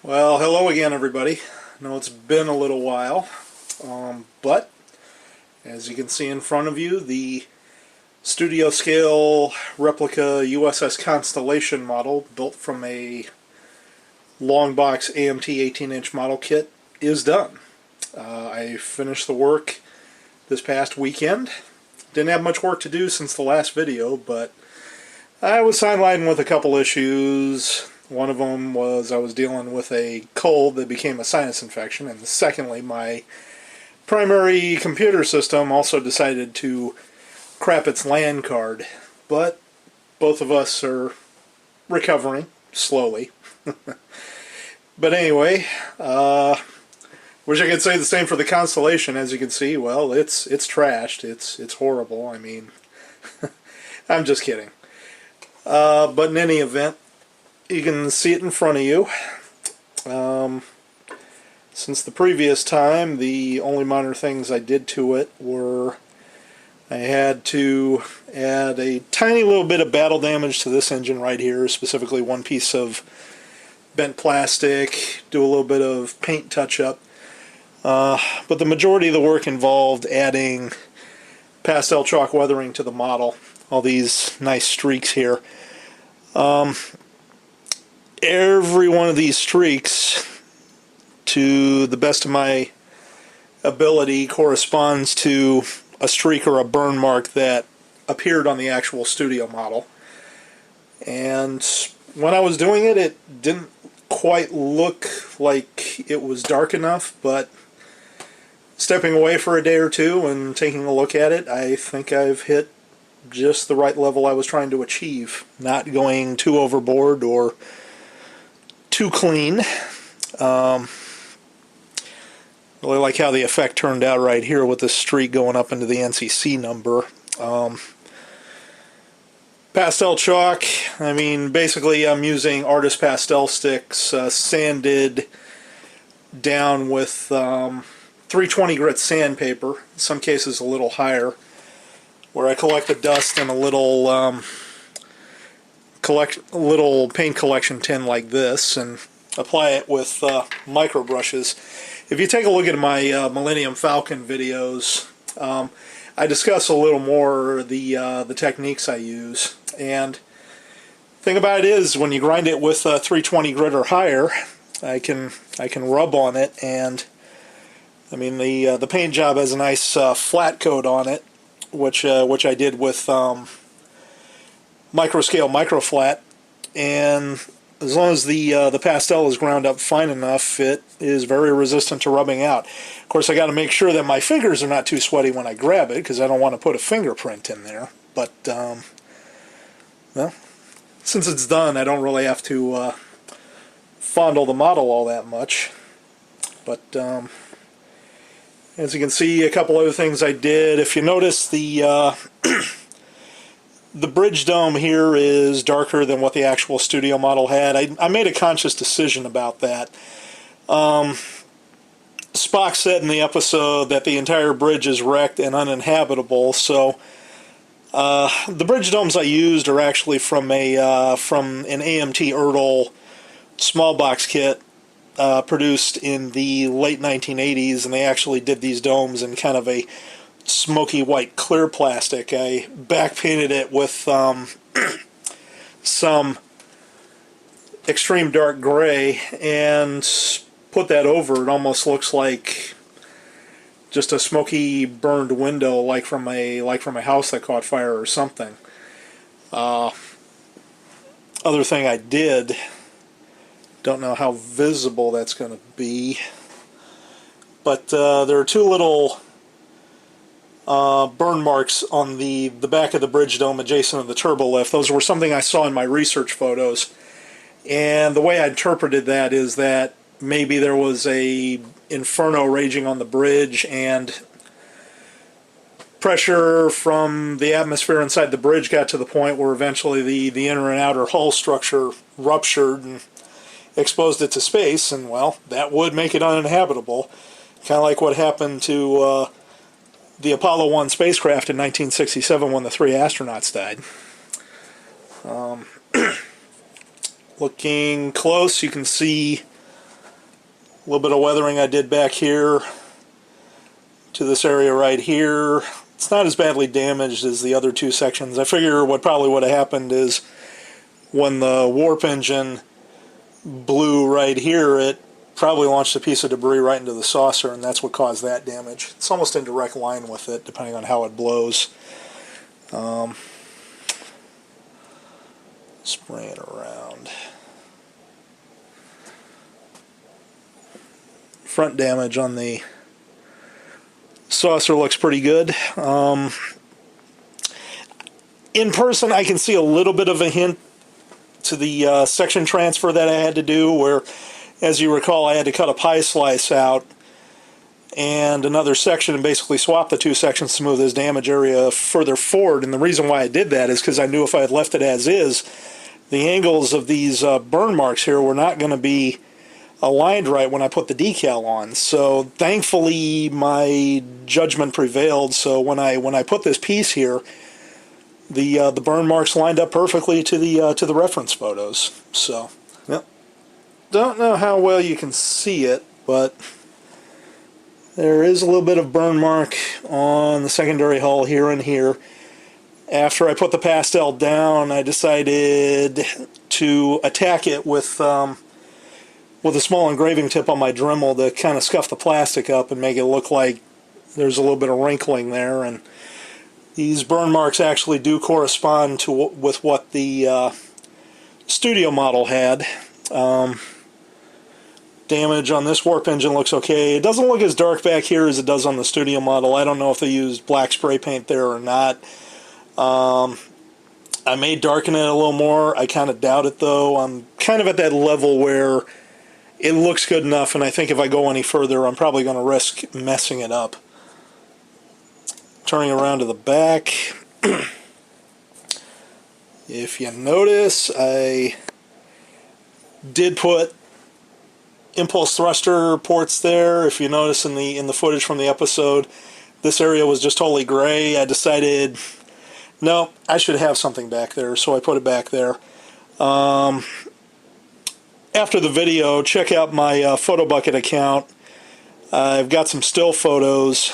Well, hello again, everybody. I know it's been a little while, but as you can see in front of you, the studio scale replica USS Constellation model built from a long box AMT 18-inch model kit is done. I finished the work this past weekend. Didn't have much work to do since the last video, but I was sidelined with a couple issues. One of them was I was dealing with a cold that became a sinus infection, and secondly, my primary computer system also decided to crap its LAN card. But both of us are recovering slowly. But anyway, wish I could say the same for the Constellation. As you can see, well, it's trashed. It's horrible. I mean, I'm just kidding. But in any event, you can see it in front of you. Since the previous time, the only minor things I did to it were I had to add a tiny little bit of battle damage to this engine right here, specifically one piece of bent plastic, do a little bit of paint touch-up. But the majority of the work involved adding pastel chalk weathering to the model. All these nice streaks here. Every one of these streaks, to the best of my ability, corresponds to a streak or a burn mark that appeared on the actual studio model. And when I was doing it, it didn't quite look like it was dark enough, but stepping away for a day or two and taking a look at it, I think I've hit just the right level I was trying to achieve. Not going too overboard or too clean. Really like how the effect turned out right here with the streak going up into the NCC number. Pastel chalk, I mean, basically I'm using artist pastel sticks, sanded down with 320 grit sandpaper, in some cases a little higher, where I collect the dust in a little paint collection tin like this and apply it with micro brushes. If you take a look at my Millennium Falcon videos, I discuss a little more the techniques I use. And the thing about it is, when you grind it with 320 grit or higher, I can rub on it, and I mean the paint job has a nice flat coat on it, which I did with microscale microflat, and as long as the pastel is ground up fine enough, it is very resistant to rubbing out. Of course, I got to make sure that my fingers are not too sweaty when I grab it, because I don't want to put a fingerprint in there. But well, since it's done, I don't really have to fondle the model all that much. But as you can see, a couple other things I did. If you notice, the the bridge dome here is darker than what the actual studio model had. I made a conscious decision about that. Spock said in the episode that the entire bridge is wrecked and uninhabitable, so the bridge domes I used are actually from an AMT Ertl small box kit produced in the late 1980s, and they actually did these domes in kind of a smoky white clear plastic. I back painted it with some extreme dark gray and put that over. It almost looks like just a smoky burned window, like from a house that caught fire or something. Other thing I did, don't know how visible that's going to be, but there are two little burn marks on the back of the bridge dome adjacent to the turbo lift. Those were something I saw in my research photos, and the way I interpreted that is that maybe there was a inferno raging on the bridge, and pressure from the atmosphere inside the bridge got to the point where eventually the inner and outer hull structure ruptured and exposed it to space, and well, that would make it uninhabitable. Kind of like what happened to the Apollo 1 spacecraft in 1967 when the 3 astronauts died. Looking close, you can see little bit of weathering I did back here to this area right here. It's not as badly damaged as the other two sections. I figure what probably would have happened is when the warp engine blew right here, it probably launched a piece of debris right into the saucer, and that's what caused that damage. It's almost in direct line with it, depending on how it blows. Spraying around. Front damage on the saucer looks pretty good. In person, I can see a little bit of a hint to the section transfer that I had to do, where, as you recall, I had to cut a pie slice out and another section and basically swap the two sections to move this damage area further forward. And the reason why I did that is because I knew if I had left it as is, the angles of these burn marks here were not going to be aligned right when I put the decal on. So thankfully my judgment prevailed. So when I put this piece here, the burn marks lined up perfectly to the reference photos. So, yep. Don't know how well you can see it, but there is a little bit of burn mark on the secondary hull here and here. After I put the pastel down, I decided to attack it with a small engraving tip on my Dremel to kind of scuff the plastic up and make it look like there's a little bit of wrinkling there. And these burn marks actually do correspond to with what the studio model had. Damage on this warp engine looks okay. It doesn't look as dark back here as it does on the studio model. I don't know if they used black spray paint there or not. I may darken it a little more. I kind of doubt it, though. I'm kind of at that level where it looks good enough, and I think if I go any further, I'm probably going to risk messing it up. Turning around to the back. If you notice, I did put impulse thruster ports there. If you notice in the footage from the episode, this area was just totally gray. I decided, no, I should have something back there, so I put it back there. After the video, check out my PhotoBucket account. I've got some still photos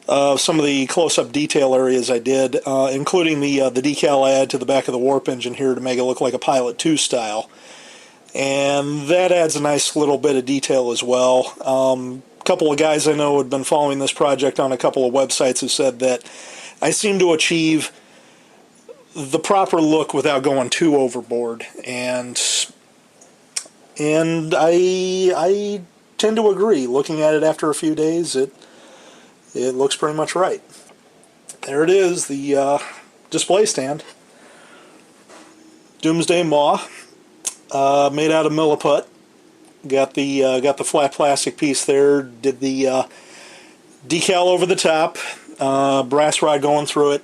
of some of the close-up detail areas I did, including the decal I add to the back of the warp engine here to make it look like a Pilot 2 style. And that adds a nice little bit of detail as well. A couple of guys I know who had been following this project on a couple of websites have said that I seem to achieve the proper look without going too overboard, and I tend to agree. Looking at it after a few days, it looks pretty much right. There it is, the display stand. Doomsday Maw, made out of milliput. Got the flat plastic piece there. Did the decal over the top. Brass rod going through it.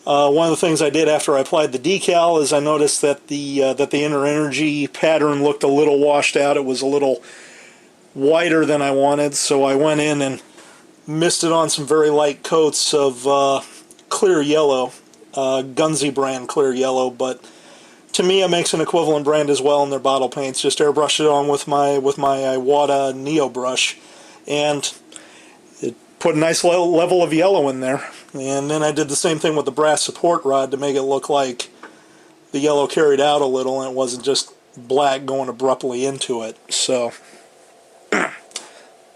One of the things I did after I applied the decal is I noticed that the inner energy pattern looked a little washed out. It was a little whiter than I wanted, so I went in and misted on some very light coats of clear yellow, Gunsey brand clear yellow, but to me it makes an equivalent brand as well in their bottle paints. Just airbrushed it on with my Iwata Neo brush, and it put a nice level of yellow in there. And then I did the same thing with the brass support rod to make it look like the yellow carried out a little and it wasn't just black going abruptly into it. So,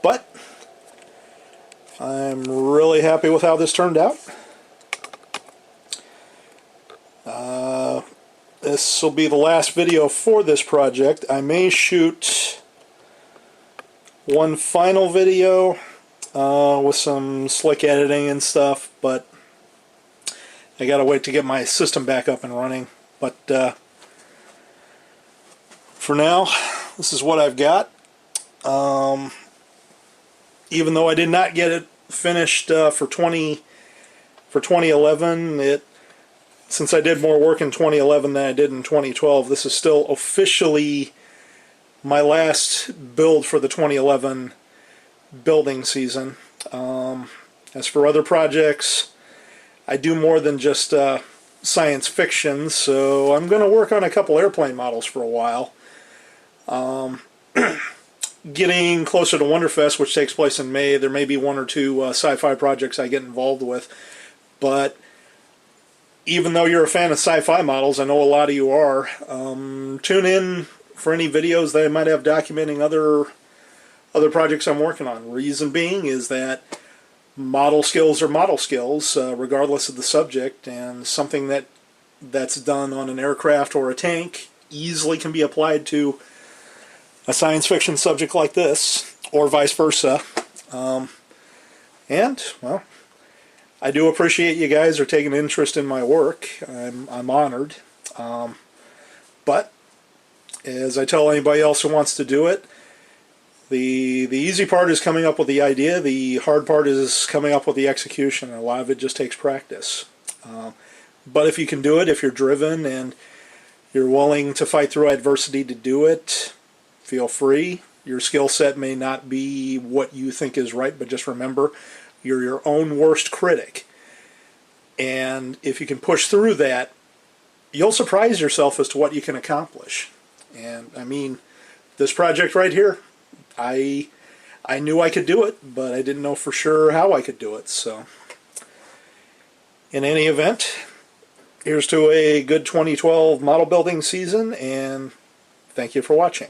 but I'm really happy with how this turned out. This will be the last video for this project. I may shoot one final video with some slick editing and stuff, but I gotta wait to get my system back up and running. But for now, this is what I've got. Even though I did not get it finished for 2011, since I did more work in 2011 than I did in 2012, this is still officially my last build for the 2011 building season. As for other projects, I do more than just science fiction, so I'm going to work on a couple airplane models for a while. getting closer to Wonderfest, which takes place in May, there may be one or two sci-fi projects I get involved with. But even though you're a fan of sci-fi models, I know a lot of you are, tune in for any videos that I might have documenting other projects I'm working on. Reason being is that model skills are model skills, regardless of the subject, and something that's done on an aircraft or a tank easily can be applied to a science fiction subject like this, or vice versa. And, well, I do appreciate you guys are taking interest in my work. I'm honored. But, as I tell anybody else who wants to do it, the easy part is coming up with the idea. The hard part is coming up with the execution. A lot of it just takes practice. But if you can do it, if you're driven and you're willing to fight through adversity to do it, feel free. Your skill set may not be what you think is right, but just remember, you're your own worst critic. And if you can push through that, you'll surprise yourself as to what you can accomplish. And I mean, this project right here, I knew I could do it, but I didn't know for sure how I could do it. So, in any event, here's to a good 2012 model building season, and thank you for watching.